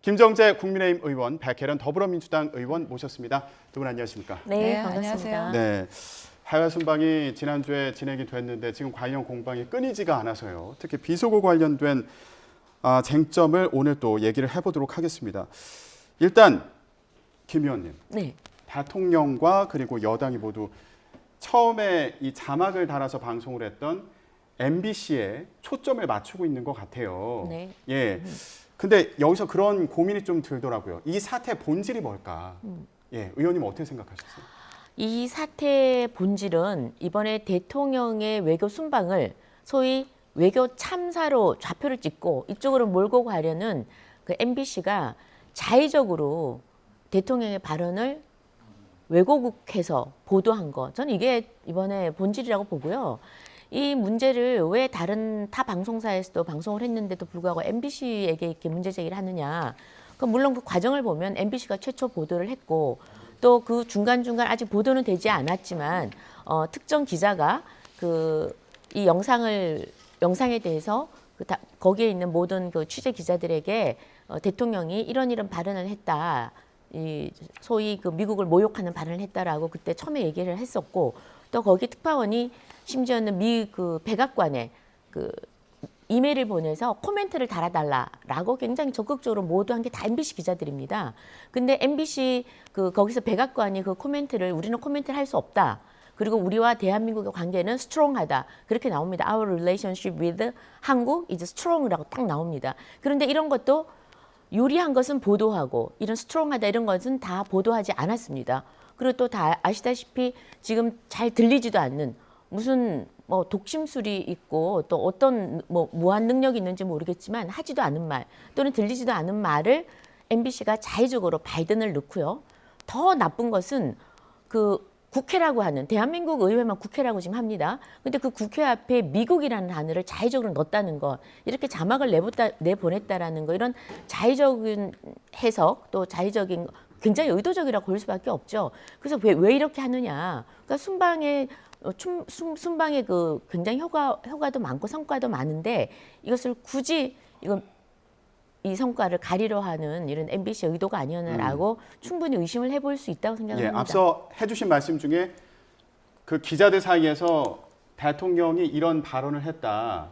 김정재 국민의힘 의원, 백혜련 더불어민주당 의원 모셨습니다. 두 분 안녕하십니까? 네, 반갑습니다. 네, 하야 순방이 지난주에 진행이 됐는데 지금 관련 공방이 끊이지가 않아서요. 특히 비속어 관련된 쟁점을 오늘 또 얘기를 해보도록 하겠습니다. 일단 김 의원님, 네. 대통령과 그리고 여당이 모두 처음에 이 자막을 달아서 방송을 했던 MBC에 초점을 맞추고 있는 것 같아요. 네. 예. 근데 여기서 그런 고민이 좀 들더라고요. 이 사태 본질이 뭘까? 예, 의원님 어떻게 생각하셨어요? 이 사태의 본질은 이번에 대통령의 외교 순방을 소위 외교 참사로 좌표를 찍고 이쪽으로 몰고 가려는 그 MBC가 자의적으로 대통령의 발언을 왜곡해서 보도한 거. 저는 이게 이번에 본질이라고 보고요. 이 문제를 왜 다른 타 방송사에서도 방송을 했는데도 불구하고 MBC에게 이렇게 문제 제기를 하느냐. 물론 그 과정을 보면 MBC가 최초 보도를 했고 또 그 중간중간 아직 보도는 되지 않았지만 특정 기자가 이 영상에 대해서 거기에 있는 모든 그 취재 기자들에게 대통령이 이런 발언을 했다. 소위 그 미국을 모욕하는 발언을 했다라고 그때 처음에 얘기를 했었고 또 거기 특파원이 심지어는 그 백악관에 그 이메일을 보내서 코멘트를 달아달라라고 굉장히 적극적으로 모두한 게 다 MBC 기자들입니다. 근데 MBC 거기서 백악관이 그 코멘트를 우리는 코멘트를 할 수 없다. 그리고 우리와 대한민국의 관계는 스트롱하다. 그렇게 나옵니다. Our relationship with 한국 is strong이라고 딱 나옵니다. 그런데 이런 것도 유리한 것은 보도하고 이런 스트롱하다 이런 것은 다 보도하지 않았습니다. 그리고 또 다 아시다시피 지금 잘 들리지도 않는 무슨 독심술이 있고 또 어떤 무한 능력이 있는지 모르겠지만 하지도 않은 말 또는 들리지도 않은 말을 MBC가 자의적으로 바이든을 넣고요. 더 나쁜 것은 그 국회라고 하는 대한민국 의회만 국회라고 지금 합니다. 근데 그 국회 앞에 미국이라는 단어를 자의적으로 넣었다는 것, 이렇게 자막을 내보냈다라는 거, 이런 자의적인 해석 또 자의적인 굉장히 의도적이라고 볼 수밖에 없죠. 그래서 왜 이렇게 하느냐? 그러니까 순방에 그 굉장히 효과도 많고 성과도 많은데 이것을 굳이 이 성과를 가리려 하는 이런 MBC의 의도가 아니었나라고 충분히 의심을 해볼 수 있다고 생각합니다. 예, 앞서 해주신 말씀 중에 그 기자들 사이에서 대통령이 이런 발언을 했다.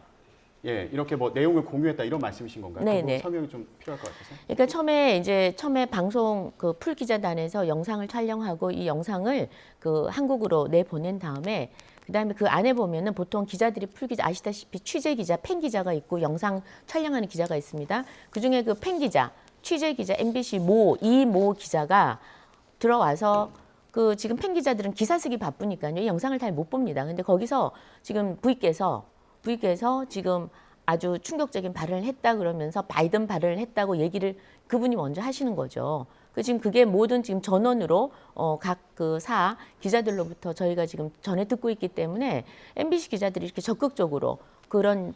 예, 이렇게 내용을 공유했다 이런 말씀이신 건가요? 네네. 설명이 좀 필요할 것 같아서. 그러니까 처음에 방송 그 풀 기자단에서 영상을 촬영하고 이 영상을 그 한국으로 내보낸 다음에 그다음에 그 안에 보면은 보통 기자들이 풀 기자 아시다시피 취재 기자, 팬 기자가 있고 영상 촬영하는 기자가 있습니다. 그 중에 그 팬 기자, 취재 기자, MBC 모 기자가 들어와서 그 지금 팬 기자들은 기사 쓰기 바쁘니까요. 이 영상을 잘 못 봅니다. 근데 거기서 지금 V께서 지금 아주 충격적인 발언을 했다 그러면서 바이든 발언을 했다고 얘기를 그분이 먼저 하시는 거죠. 지금 그게 모든 지금 전원으로 각 그 기자들로부터 저희가 지금 전해 듣고 있기 때문에 MBC 기자들이 이렇게 적극적으로 그런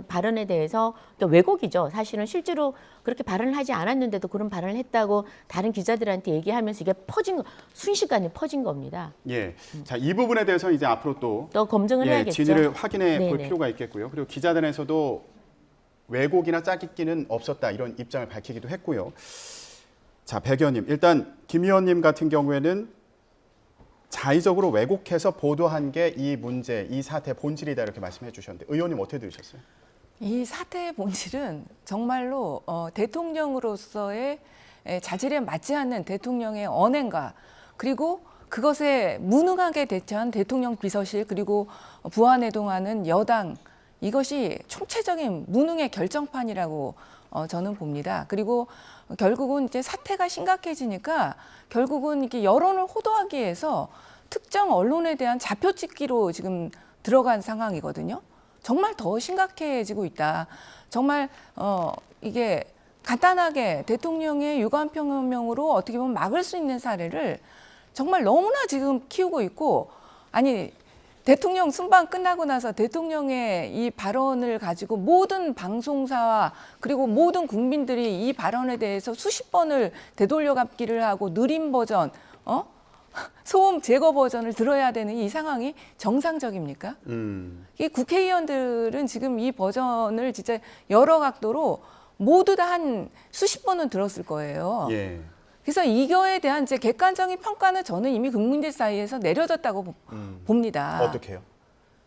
발언에 대해서 왜곡이죠. 사실은 실제로 그렇게 발언을 하지 않았는데도 그런 발언을 했다고 다른 기자들한테 얘기하면서 이게 순식간에 퍼진 겁니다. 예, 자, 이 부분에 대해서 이제 앞으로 또 검증을 해야겠죠. 진위를 확인해 볼 네네. 필요가 있겠고요. 그리고 기자단에서도 왜곡이나 짜깁기는 없었다 이런 입장을 밝히기도 했고요. 자, 백 의원님, 일단 김 의원님 같은 경우에는 자의적으로 왜곡해서 보도한 게 이 문제, 이 사태 본질이다 이렇게 말씀해 주셨는데 의원님 어떻게 들으셨어요? 이 사태의 본질은 정말로 대통령으로서의 자질에 맞지 않는 대통령의 언행과 그리고 그것에 무능하게 대처한 대통령 비서실 그리고 부안해동하는 여당 이것이 총체적인 무능의 결정판이라고 저는 봅니다. 그리고 결국은 이제 사태가 심각해지니까 결국은 이렇게 여론을 호도하기 위해서 특정 언론에 대한 좌표 찍기로 지금 들어간 상황이거든요. 정말 더 심각해지고 있다. 정말 이게 간단하게 대통령의 유감표명으로 어떻게 보면 막을 수 있는 사례를 정말 너무나 지금 키우고 있고 아니 대통령 순방 끝나고 나서 대통령의 이 발언을 가지고 모든 방송사와 그리고 모든 국민들이 이 발언에 대해서 수십 번을 되돌려갚기를 하고 느린 버전, 소음 제거 버전을 들어야 되는 이 상황이 정상적입니까? 이 국회의원들은 지금 이 버전을 진짜 여러 각도로 모두 다 한 수십 번은 들었을 거예요. 예. 그래서 이거에 대한 이제 객관적인 평가는 저는 이미 국민들 사이에서 내려졌다고 봅니다. 어떻게요?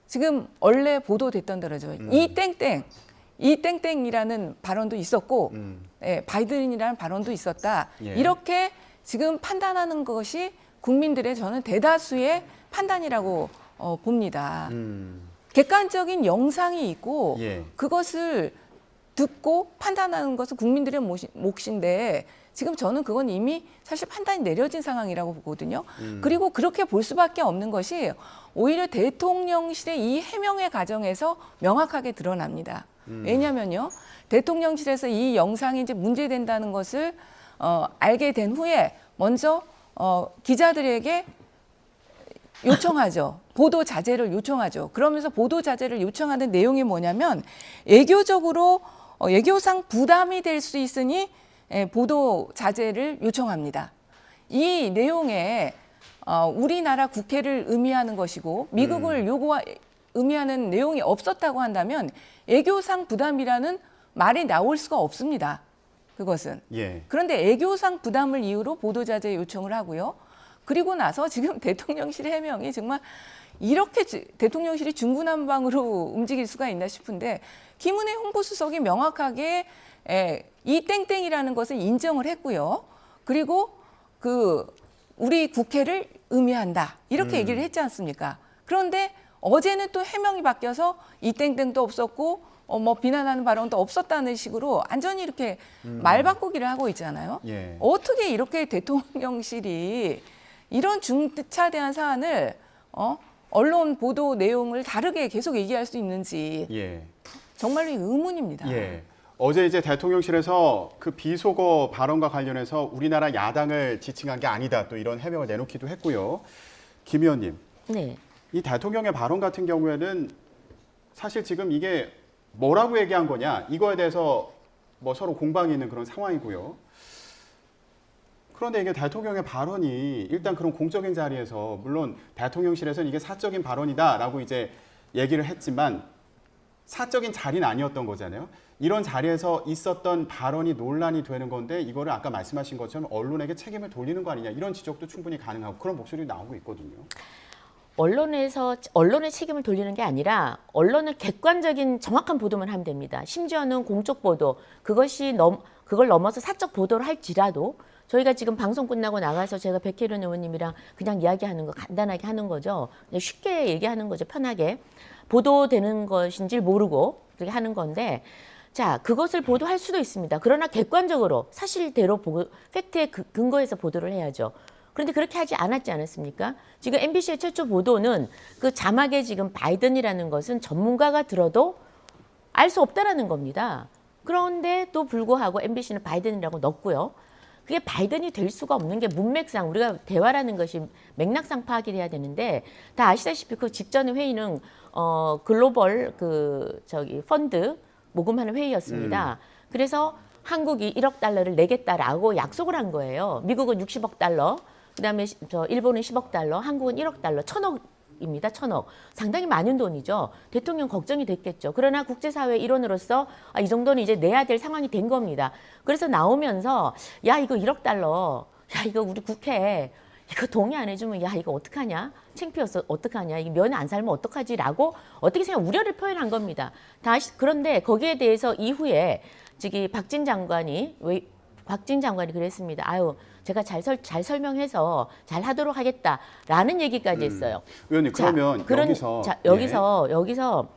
지금 원래 보도됐던 대로죠. 이 땡땡이라는 발언도 있었고, 예, 바이든이라는 발언도 있었다. 예. 이렇게 지금 판단하는 것이 국민들의 저는 대다수의 판단이라고 봅니다. 객관적인 영상이 있고 예. 그것을 듣고 판단하는 것은 국민들의 몫인데 지금 저는 그건 이미 사실 판단이 내려진 상황이라고 보거든요. 그리고 그렇게 볼 수밖에 없는 것이 오히려 대통령실의 이 해명의 과정에서 명확하게 드러납니다. 왜냐면요, 대통령실에서 이 영상이 이제 문제된다는 것을 알게 된 후에 먼저 기자들에게 요청하죠. 보도 자제를 요청하죠. 그러면서 보도 자제를 요청하는 내용이 뭐냐면 외교적으로 외교상 부담이 될 수 있으니 보도 자제를 요청합니다. 이 내용에 우리나라 국회를 의미하는 것이고 미국을 의미하는 내용이 없었다고 한다면 외교상 부담이라는 말이 나올 수가 없습니다. 그것은. 예. 그런데 외교상 부담을 이유로 보도 자제 요청을 하고요. 그리고 나서 지금 대통령실 해명이 정말 이렇게 대통령실이 중구난방으로 움직일 수가 있나 싶은데 김은혜 홍보수석이 명확하게 이 땡땡이라는 것을 인정을 했고요. 그리고 우리 국회를 의미한다. 이렇게 얘기를 했지 않습니까? 그런데 어제는 또 해명이 바뀌어서 이 땡땡도 없었고 뭐 비난하는 발언도 없었다는 식으로 완전히 이렇게 말 바꾸기를 하고 있잖아요. 예. 어떻게 이렇게 대통령실이 이런 중차대한 사안을 언론 보도 내용을 다르게 계속 얘기할 수 있는지 예. 정말로 의문입니다. 예. 어제 이제 대통령실에서 그 비속어 발언과 관련해서 우리나라 야당을 지칭한 게 아니다. 또 이런 해명을 내놓기도 했고요. 김 의원님, 네. 이 대통령의 발언 같은 경우에는 사실 지금 이게 뭐라고 얘기한 거냐 이거에 대해서 뭐 서로 공방이 있는 그런 상황이고요. 그런데 이게 대통령의 발언이 일단 그런 공적인 자리에서 물론 대통령실에서는 이게 사적인 발언이다라고 이제 얘기를 했지만 사적인 자리는 아니었던 거잖아요. 이런 자리에서 있었던 발언이 논란이 되는 건데 이거를 아까 말씀하신 것처럼 언론에게 책임을 돌리는 거 아니냐 이런 지적도 충분히 가능하고 그런 목소리도 나오고 있거든요. 언론의 책임을 돌리는 게 아니라 언론은 객관적인 정확한 보도만 하면 됩니다. 심지어는 공적 보도 그걸 넘어서 사적 보도를 할지라도 저희가 지금 방송 끝나고 나가서 제가 백혜련 의원님이랑 그냥 이야기하는 거 간단하게 하는 거죠. 그냥 쉽게 얘기하는 거죠. 편하게. 보도되는 것인지 모르고 그렇게 하는 건데 자, 그것을 보도할 수도 있습니다. 그러나 객관적으로 사실대로 팩트에 근거해서 보도를 해야죠. 그런데 그렇게 하지 않았지 않았습니까? 지금 MBC의 최초 보도는 그 자막에 지금 바이든이라는 것은 전문가가 들어도 알 수 없다라는 겁니다. 그런데 또 불구하고 MBC는 바이든이라고 넣었고요. 그게 바이든이 될 수가 없는 게 문맥상 우리가 대화라는 것이 맥락상 파악이 돼야 되는데 다 아시다시피 그 직전의 회의는 글로벌 펀드 모금하는 회의였습니다. 그래서 한국이 1억 달러를 내겠다라고 약속을 한 거예요. 미국은 60억 달러, 그다음에 일본은 10억 달러, 한국은 1억 달러, 1,000억입니다. 1,000억. 상당히 많은 돈이죠. 대통령 걱정이 됐겠죠. 그러나 국제사회 일원으로서 이 정도는 이제 내야 될 상황이 된 겁니다. 그래서 나오면서 야 이거 1억 달러, 야 이거 우리 국회 이거 동의 안 해주면 야 이거 어떡하냐? 창피해서 어떡하냐? 이게 면에 안 살면 어떡하지라고 어떻게 생각 우려를 표현한 겁니다. 그런데 거기에 대해서 이후에 박진 장관이 그랬습니다. 아유 제가 잘 설명해서 잘 하도록 하겠다라는 얘기까지 했어요. 의원님 그러면 여기서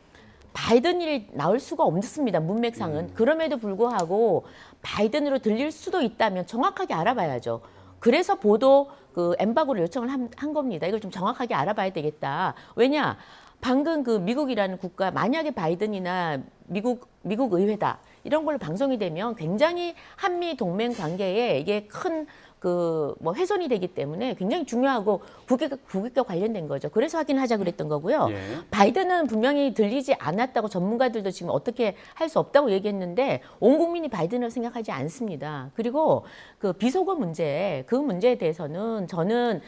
바이든이 나올 수가 없습니다. 문맥상은. 그럼에도 불구하고 바이든으로 들릴 수도 있다면 정확하게 알아봐야죠. 그래서 보도 엠바고를 요청을 한 겁니다. 이걸 좀 정확하게 알아봐야 되겠다. 왜냐? 방금 미국이라는 국가 만약에 바이든이나 미국 의회다 이런 걸로 방송이 되면 굉장히 한미 동맹 관계에 이게 큰 훼손이 되기 때문에 굉장히 중요하고 국익과 관련된 거죠. 그래서 확인하자 그랬던 거고요. 예. 바이든은 분명히 들리지 않았다고 전문가들도 지금 어떻게 할 수 없다고 얘기했는데 온 국민이 바이든을 생각하지 않습니다. 그리고 비속어 문제에 대해서는 저는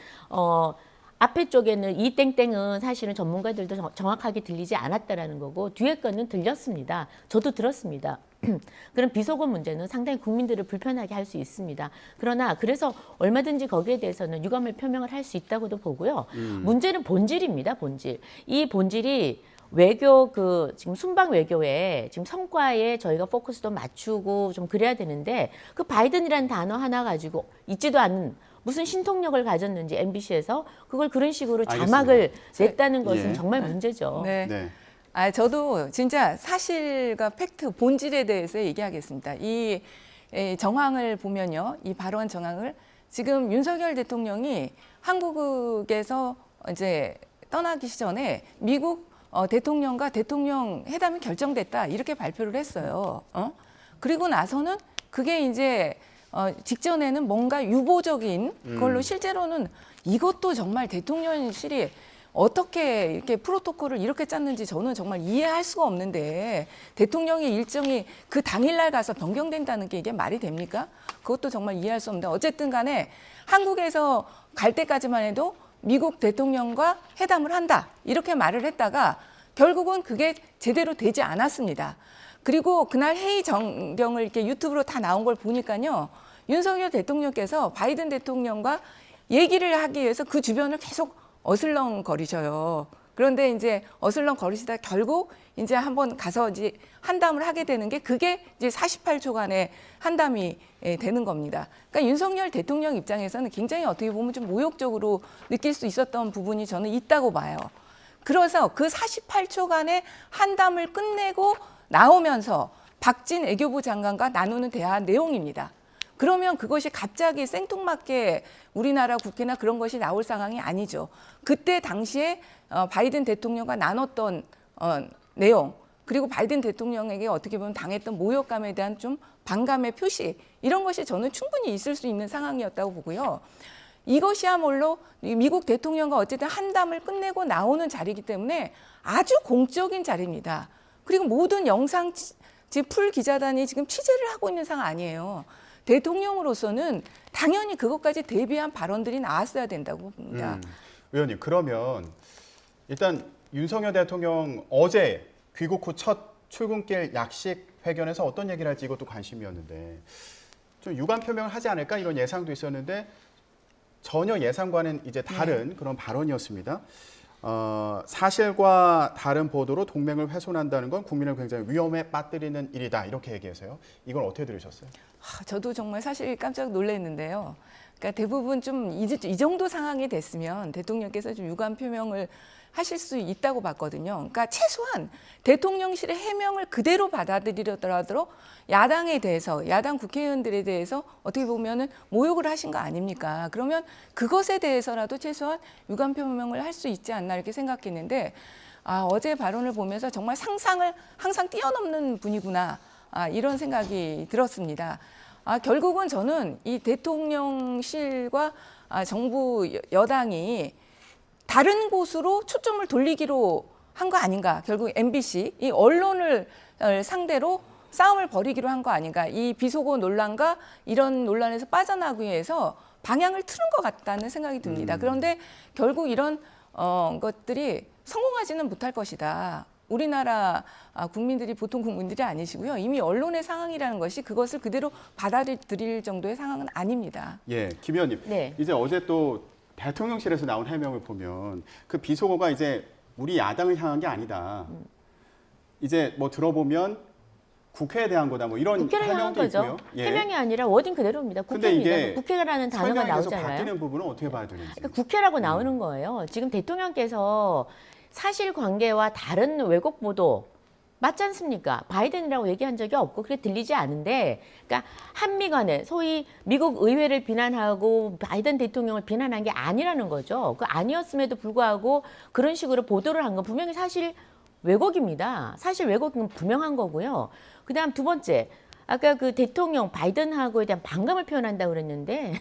앞에 쪽에는 이 땡땡은 사실은 전문가들도 정확하게 들리지 않았다라는 거고 뒤에 거는 들렸습니다. 저도 들었습니다. 그런 비속어 문제는 상당히 국민들을 불편하게 할 수 있습니다. 그러나 그래서 얼마든지 거기에 대해서는 유감을 표명을 할 수 있다고도 보고요. 문제는 본질입니다. 본질. 이 본질이 외교 지금 순방 외교에 지금 성과에 저희가 포커스도 맞추고 좀 그래야 되는데 그 바이든이라는 단어 하나 가지고 있지도 않은 무슨 신통력을 가졌는지 MBC에서 그걸 그런 식으로 자막을 냈다는 것은 예. 정말 문제죠. 네. 네. 저도 진짜 사실과 팩트, 본질에 대해서 얘기하겠습니다. 이 정황을 보면요, 이 발언 정황을 지금 윤석열 대통령이 한국에서 이제 떠나기 전에 미국 대통령과 대통령 회담이 결정됐다 이렇게 발표를 했어요. 그리고 나서는 그게 이제 직전에는 뭔가 유보적인 걸로 실제로는 이것도 정말 대통령실이 어떻게 이렇게 프로토콜을 이렇게 짰는지 저는 정말 이해할 수가 없는데 대통령의 일정이 그 당일날 가서 변경된다는 게 이게 말이 됩니까? 그것도 정말 이해할 수 없는데 어쨌든 간에 한국에서 갈 때까지만 해도 미국 대통령과 회담을 한다 이렇게 말을 했다가 결국은 그게 제대로 되지 않았습니다. 그리고 그날 회의 전경을 이렇게 유튜브로 다 나온 걸 보니까요. 윤석열 대통령께서 바이든 대통령과 얘기를 하기 위해서 그 주변을 계속 어슬렁거리셔요. 그런데 이제 어슬렁거리시다 결국 이제 한번 가서 이제 한담을 하게 되는 게 그게 이제 48초간의 한담이 되는 겁니다. 그러니까 윤석열 대통령 입장에서는 굉장히 어떻게 보면 좀 모욕적으로 느낄 수 있었던 부분이 저는 있다고 봐요. 그래서 그 48초간의 한담을 끝내고 나오면서 박진 외교부 장관과 나누는 대화 내용입니다. 그러면 그것이 갑자기 생뚱맞게 우리나라 국회나 그런 것이 나올 상황이 아니죠. 그때 당시에 바이든 대통령과 나눴던 내용 그리고 바이든 대통령에게 어떻게 보면 당했던 모욕감에 대한 좀 반감의 표시 이런 것이 저는 충분히 있을 수 있는 상황이었다고 보고요. 이것이야말로 미국 대통령과 어쨌든 한담을 끝내고 나오는 자리이기 때문에 아주 공적인 자리입니다. 그리고 모든 영상 풀 기자단이 지금 취재를 하고 있는 상황 아니에요. 대통령으로서는 당연히 그것까지 대비한 발언들이 나왔어야 된다고 봅니다. 의원님 그러면 일단 윤석열 대통령 어제 귀국 후 첫 출근길 약식 회견에서 어떤 얘기를 할지 이것도 관심이었는데 좀 유감 표명을 하지 않을까 이런 예상도 있었는데 전혀 예상과는 이제 다른 그런 발언이었습니다. 사실과 다른 보도로 동맹을 훼손한다는 건 국민을 굉장히 위험에 빠뜨리는 일이다 이렇게 얘기해서요. 이걸 어떻게 들으셨어요? 저도 정말 사실 깜짝 놀랐는데요. 그러니까 대부분 좀 이 정도 상황이 됐으면 대통령께서 좀 유감 표명을 하실 수 있다고 봤거든요. 그러니까 최소한 대통령실의 해명을 그대로 받아들이더라도 야당에 대해서, 야당 국회의원들에 대해서 어떻게 보면은 모욕을 하신 거 아닙니까? 그러면 그것에 대해서라도 최소한 유감 표명을 할 수 있지 않나 이렇게 생각했는데 어제 발언을 보면서 정말 상상을 항상 뛰어넘는 분이구나 이런 생각이 들었습니다. 결국은 저는 이 대통령실과 정부 여당이 다른 곳으로 초점을 돌리기로 한 거 아닌가. 결국 MBC, 이 언론을 상대로 싸움을 벌이기로 한 거 아닌가. 이 비속어 논란과 이런 논란에서 빠져나가기 위해서 방향을 틀은 것 같다는 생각이 듭니다. 그런데 결국 이런 것들이 성공하지는 못할 것이다. 우리나라 국민들이 보통 국민들이 아니시고요. 이미 언론의 상황이라는 것이 그것을 그대로 받아들일 정도의 상황은 아닙니다. 예, 김 의원님. 네. 이제 어제 또 대통령실에서 나온 해명을 보면 그 비속어가 이제 우리 야당을 향한 게 아니다. 이제 뭐 들어보면 국회에 대한 거다. 뭐 이런 국회를 향한 해명도 거죠. 있고요. 예. 해명이 아니라 워딩 그대로입니다. 근데 국회입니다. 이게 국회라는 단어가 설명이 계속 나오잖아요. 바뀌는 부분은 어떻게 봐야 되는지. 그러니까 국회라고 나오는 거예요. 지금 대통령께서 사실관계와 다른 왜곡 보도 맞지 않습니까? 바이든이라고 얘기한 적이 없고 그게 들리지 않은데 그러니까 한미 간에 소위 미국 의회를 비난하고 바이든 대통령을 비난한 게 아니라는 거죠. 그 아니었음에도 불구하고 그런 식으로 보도를 한 건 분명히 사실 왜곡입니다. 사실 왜곡은 분명한 거고요. 그다음 두 번째 아까 그 대통령 바이든하고에 대한 반감을 표현한다고 그랬는데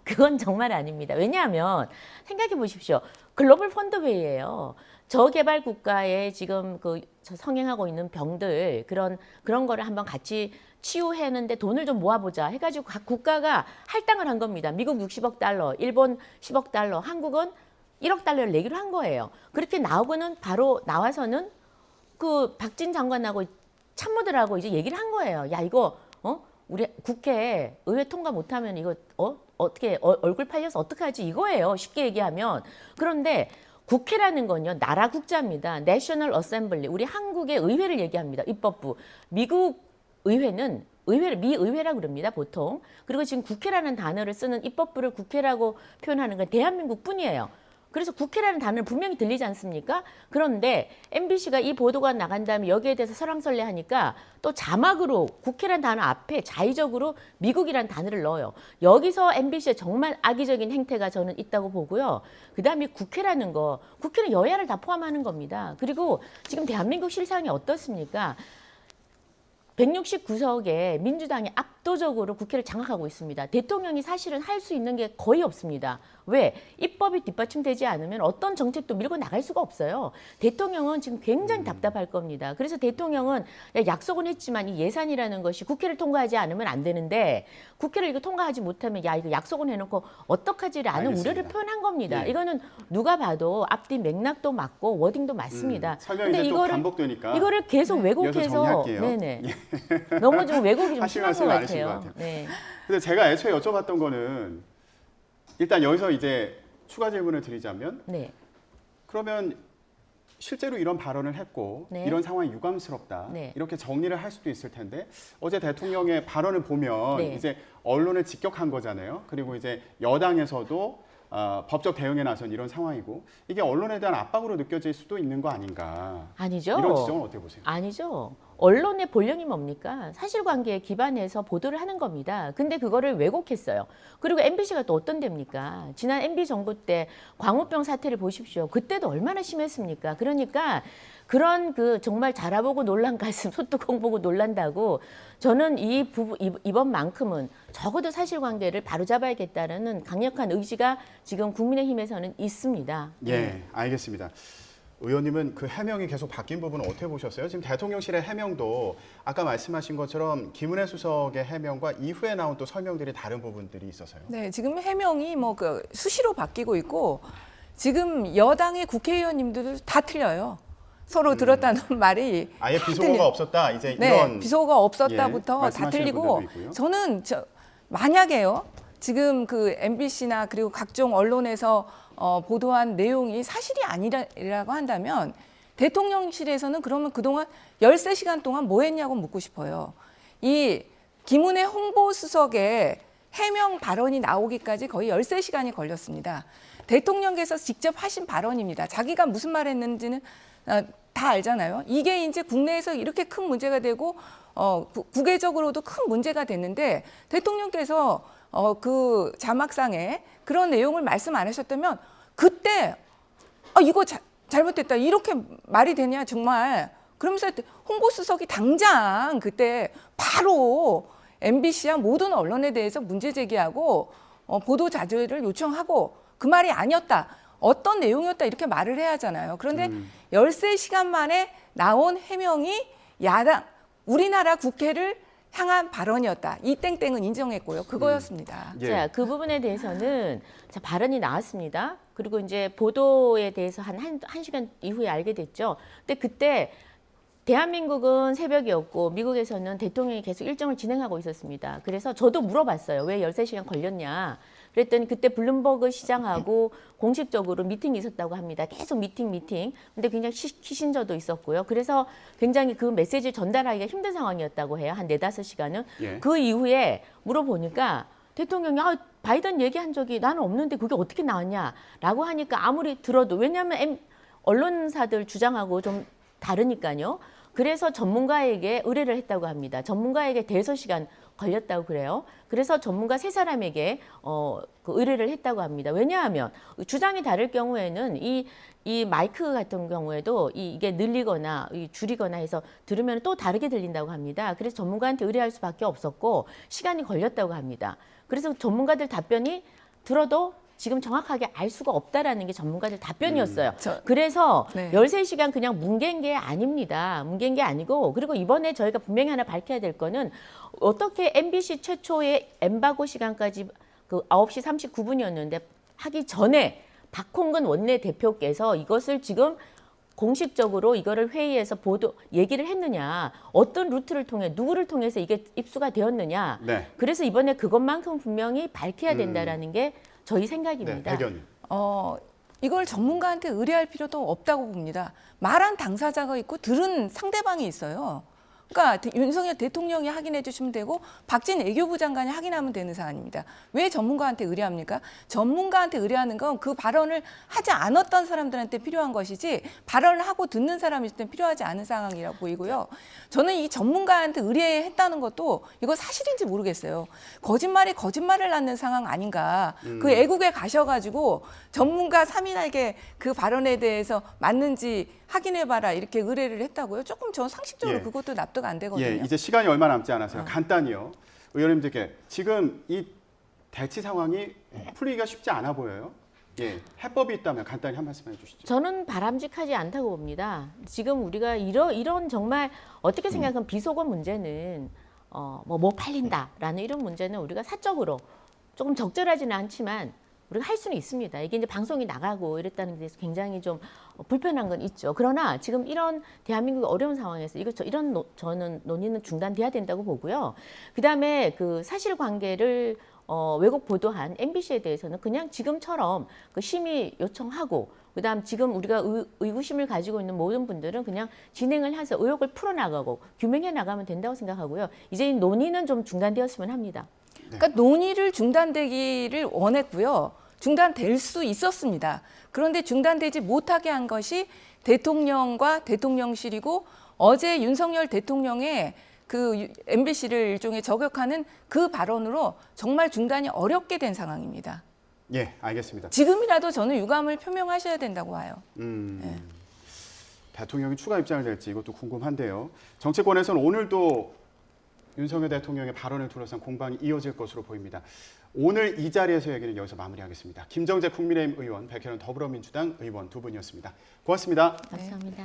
그건 정말 아닙니다. 왜냐하면 생각해 보십시오. 글로벌 펀드 회의예요. 저개발 국가에 지금 성행하고 있는 병들 그런 거를 한번 같이 치유하는데 돈을 좀 모아보자 해가지고 각 국가가 할당을 한 겁니다. 미국 60억 달러, 일본 10억 달러, 한국은 1억 달러를 내기로 한 거예요. 그렇게 나오고는 바로 나와서는 그 박진 장관하고 참모들하고 이제 얘기를 한 거예요. 야 이거 우리 국회 의회 통과 못하면 이거 어떻게 얼굴 팔려서 어떡하지 이거예요. 쉽게 얘기하면. 그런데 국회라는 건요 나라 국자입니다. 내셔널 어셈블리 우리 한국의 의회를 얘기합니다. 입법부. 미국 의회는 미 의회라고 그럽니다 보통. 그리고 지금 국회라는 단어를 쓰는 입법부를 국회라고 표현하는 건 대한민국뿐이에요. 그래서 국회라는 단어는 분명히 들리지 않습니까? 그런데 MBC가 이 보도가 나간 다음에 여기에 대해서 설왕설래하니까 또 자막으로 국회라는 단어 앞에 자의적으로 미국이라는 단어를 넣어요. 여기서 MBC의 정말 악의적인 행태가 저는 있다고 보고요. 그다음에 국회라는 거, 국회는 여야를 다 포함하는 겁니다. 그리고 지금 대한민국 실상이 어떻습니까? 169석에 민주당이 압도적으로 국회를 장악하고 있습니다. 대통령이 사실은 할 수 있는 게 거의 없습니다. 왜? 입법이 뒷받침되지 않으면 어떤 정책도 밀고 나갈 수가 없어요. 대통령은 지금 굉장히 답답할 겁니다. 그래서 대통령은 약속은 했지만 이 예산이라는 것이 국회를 통과하지 않으면 안 되는데 국회를 이거 통과하지 못하면 야 이거 약속은 해놓고 어떡하지라는 알겠습니다. 우려를 표현한 겁니다. 예. 이거는 누가 봐도 앞뒤 맥락도 맞고 워딩도 맞습니다. 설명이 이제 또 반복되니까 이거를 계속 이어서 왜곡해서 정리할게요. 네네. 너무 좀 왜곡이 좀 하실 심한 것 말씀이 많으신 것 같아요. 같아요. 네. 근데 제가 애초에 여쭤봤던 거는 일단 여기서 이제 추가 질문을 드리자면 네. 그러면 실제로 이런 발언을 했고 네. 이런 상황이 유감스럽다. 네. 이렇게 정리를 할 수도 있을 텐데 어제 대통령의 발언을 보면 네. 이제 언론을 직격한 거잖아요. 그리고 이제 여당에서도 법적 대응에 나선 이런 상황이고 이게 언론에 대한 압박으로 느껴질 수도 있는 거 아닌가. 아니죠. 이런 지적은 어떻게 보세요? 아니죠. 언론의 본령이 뭡니까? 사실관계에 기반해서 보도를 하는 겁니다. 근데 그거를 왜곡했어요. 그리고 MBC가 또 어떤 데입니까? 지난 MB 정부 때 광우병 사태를 보십시오. 그때도 얼마나 심했습니까? 그러니까 그런 그 정말 자라보고 놀란 가슴, 소뚜껑 보고 놀란다고 저는 이번만큼은 적어도 사실관계를 바로잡아야겠다는 강력한 의지가 지금 국민의힘에서는 있습니다. 예, 알겠습니다. 의원님은 그 해명이 계속 바뀐 부분은 어떻게 보셨어요? 지금 대통령실의 해명도 아까 말씀하신 것처럼 김은혜 수석의 해명과 이후에 나온 또 설명들이 다른 부분들이 있어서요. 네, 지금 해명이 뭐 그 수시로 바뀌고 있고 지금 여당의 국회의원님들도 다 틀려요. 서로 들었다는 말이 아예 다 비속어가 틀려. 없었다. 이제 네, 이런 비속어가 없었다부터 예, 다 말씀하시는 틀리고 분들도 있고요. 저는 만약에요. 지금 그 MBC나 그리고 각종 언론에서 보도한 내용이 사실이 아니라고 한다면 대통령실에서는 그러면 그동안 13시간 동안 뭐 했냐고 묻고 싶어요. 이 김은혜 홍보수석의 해명 발언이 나오기까지 거의 13시간이 걸렸습니다. 대통령께서 직접 하신 발언입니다. 자기가 무슨 말 했는지는 다 알잖아요. 이게 이제 국내에서 이렇게 큰 문제가 되고 국외적으로도 큰 문제가 됐는데 대통령께서 그 자막상에 그런 내용을 말씀 안 하셨다면 그때 이거 잘못됐다 이렇게 말이 되냐 정말 그러면서 홍보수석이 당장 그때 바로 MBC와 모든 언론에 대해서 문제 제기하고 보도 자제를 요청하고 그 말이 아니었다 어떤 내용이었다 이렇게 말을 해야 하잖아요. 그런데 13시간 만에 나온 해명이 야당 우리나라 국회를 향한 발언이었다. 이 땡땡은 인정했고요. 그거였습니다. 예. 자, 그 부분에 대해서는 자, 발언이 나왔습니다. 그리고 이제 보도에 대해서 한 시간 이후에 알게 됐죠. 근데 그때 대한민국은 새벽이었고 미국에서는 대통령이 계속 일정을 진행하고 있었습니다. 그래서 저도 물어봤어요. 왜 13시간 걸렸냐. 그랬더니 그때 블룸버그 시장하고 공식적으로 미팅이 있었다고 합니다. 계속 미팅. 근데 굉장히 키신저도 있었고요. 그래서 굉장히 그 메시지를 전달하기가 힘든 상황이었다고 해요. 한 4-5시간은. 예. 그 이후에 물어보니까 대통령이 바이든 얘기한 적이 나는 없는데 그게 어떻게 나왔냐라고 하니까 아무리 들어도 왜냐하면 언론사들 주장하고 좀 다르니까요. 그래서 전문가에게 의뢰를 했다고 합니다. 전문가에게 대여섯 시간 걸렸다고 그래요. 그래서 전문가 3사람에게 그 의뢰를 했다고 합니다. 왜냐하면 주장이 다를 경우에는 이 마이크 같은 경우에도 이게 늘리거나 줄이거나 해서 들으면 또 다르게 들린다고 합니다. 그래서 전문가한테 의뢰할 수밖에 없었고 시간이 걸렸다고 합니다. 그래서 전문가들 답변이 들어도 지금 정확하게 알 수가 없다라는 게 전문가들 답변이었어요. 그래서 네. 13시간 그냥 뭉갠 게 아닙니다. 뭉갠 게 아니고 그리고 이번에 저희가 분명히 하나 밝혀야 될 거는 어떻게 MBC 최초의 엠바고 시간까지 그 9시 39분이었는데 하기 전에 박홍근 원내대표께서 이것을 지금 공식적으로 이거를 회의에서 얘기를 했느냐, 어떤 루트를 통해 누구를 통해서 이게 입수가 되었느냐. 네. 그래서 이번에 그것만큼 분명히 밝혀야 된다라는 게 저희 생각입니다. 네, 백연님. 이걸 전문가한테 의뢰할 필요도 없다고 봅니다. 말한 당사자가 있고 들은 상대방이 있어요. 그러니까 윤석열 대통령이 확인해 주시면 되고 박진 외교부 장관이 확인하면 되는 사안입니다. 왜 전문가한테 의뢰합니까? 전문가한테 의뢰하는 건 그 발언을 하지 않았던 사람들한테 필요한 것이지 발언을 하고 듣는 사람이 있을 땐 필요하지 않은 상황이라고 보이고요. 저는 이 전문가한테 의뢰했다는 것도 이거 사실인지 모르겠어요. 거짓말이 거짓말을 낳는 상황 아닌가. 그 애국에 가셔가지고 전문가 3인에게 그 발언에 대해서 맞는지 확인해봐라 이렇게 의뢰를 했다고요. 조금 전 상식적으로 예. 그것도 납득 안 되거든요. 예, 이제 시간이 얼마 남지 않아서요. 간단히요. 의원님들께 지금 이 대치 상황이 풀리기가 쉽지 않아 보여요. 예, 해법이 있다면 간단히 한 말씀 해주시죠. 저는 바람직하지 않다고 봅니다. 지금 우리가 이런 정말 어떻게 생각하면 비속어 문제는 뭐 팔린다라는 이런 문제는 우리가 사적으로 조금 적절하지는 않지만 우리가 할 수는 있습니다. 이게 이제 방송이 나가고 이랬다는 데 대해서 굉장히 좀 불편한 건 있죠. 그러나 지금 이런 대한민국의 어려운 상황에서 저는 논의는 중단돼야 된다고 보고요. 그다음에 그 사실관계를 왜곡 보도한 MBC에 대해서는 그냥 지금처럼 그 심의 요청하고 그다음 지금 우리가 의구심을 가지고 있는 모든 분들은 그냥 진행을 해서 의혹을 풀어나가고 규명해 나가면 된다고 생각하고요. 이제 이 논의는 좀 중단되었으면 합니다. 그러니까 논의를 중단되기를 원했고요. 중단될 수 있었습니다. 그런데 중단되지 못하게 한 것이 대통령과 대통령실이고 어제 윤석열 대통령의 그 MBC를 일종의 저격하는 그 발언으로 정말 중단이 어렵게 된 상황입니다. 예, 알겠습니다. 지금이라도 저는 유감을 표명하셔야 된다고 봐요. 대통령이 추가 입장을 낼지 이것도 궁금한데요. 정치권에서는 오늘도 윤석열 대통령의 발언을 둘러싼 공방이 이어질 것으로 보입니다. 오늘 이 자리에서 얘기는 여기서 마무리하겠습니다. 김정재 국민의힘 의원, 백혜련 더불어민주당 의원 두 분이었습니다. 고맙습니다. 감사합니다.